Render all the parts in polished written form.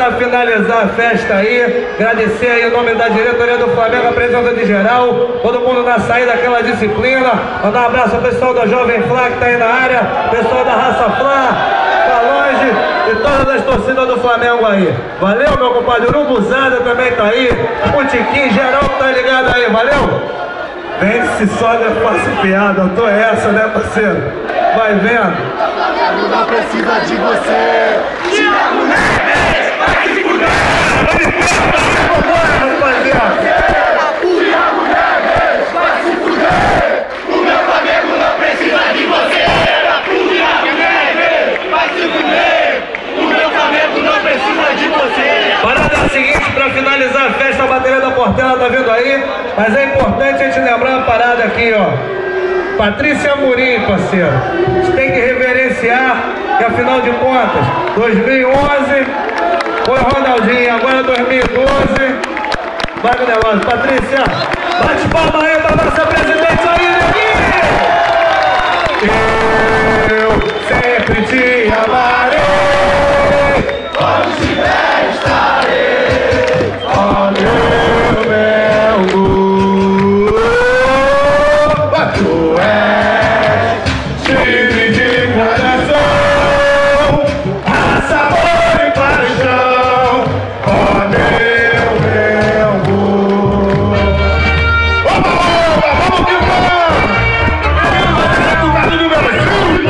para finalizar a festa aí, agradecer aí em nome da diretoria do Flamengo, a presença de geral, todo mundo na saída daquela disciplina. Mandar um abraço ao pessoal da Jovem Flá que tá aí na área, pessoal da Raça Flá, Falange e todas as torcidas do Flamengo aí. Valeu, meu compadre. O Urubuzada também tá aí, o Tiquinho, geral que tá ligado aí, valeu? Vende-se sogra, faço piada, eu tô essa, né, parceiro? Vai vendo. Não precisa de você. Thiago Neves, vai se fuder. Vambora, rapaziada. Thiago Neves, vai se fuder. O meu Flamengo não precisa de você. Thiago Neves, vai se fuder. O meu Flamengo não precisa de você. Parada seguinte, pra finalizar a festa, a bateria da Portela tá vindo aí, mas é importante a gente lembrar uma parada aqui, ó. Patrícia Amorim, parceiro, a gente tem que reverenciar, que afinal de contas, 2011 foi Ronaldinho, agora 2012 vai no negócio. Patrícia, bate palma aí pra nossa presidente aí, eu sempre te amarei, Onde estiver, estarei. ó meu Melgo. Tu és time de coração, raça, amor e paixão, ó meu Melgo. Vamos que vamos! Tu tá do Brasil!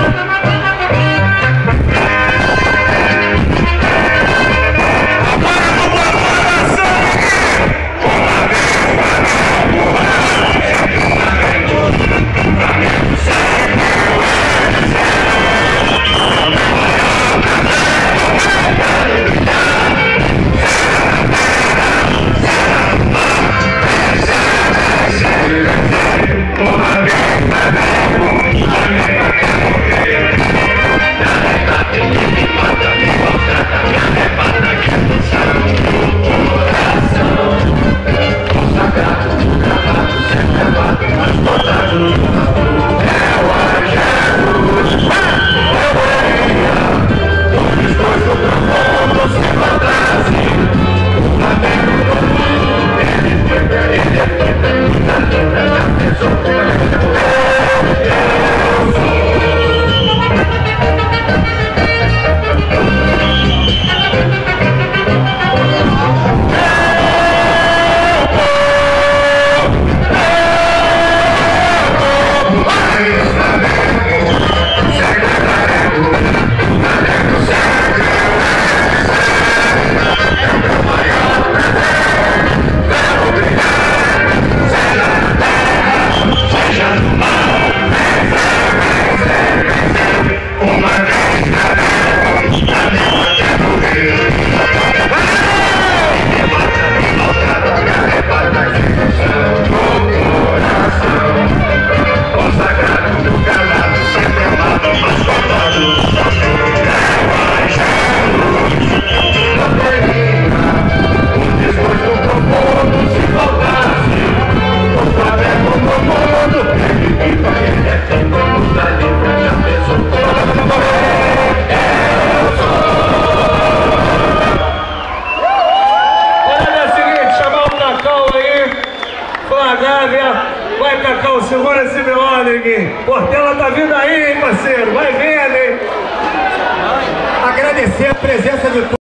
Vai, Cacau, segura esse Simeone aqui. Portela tá vindo aí, hein, parceiro? Vai vendo, hein? Agradecer a presença de todos.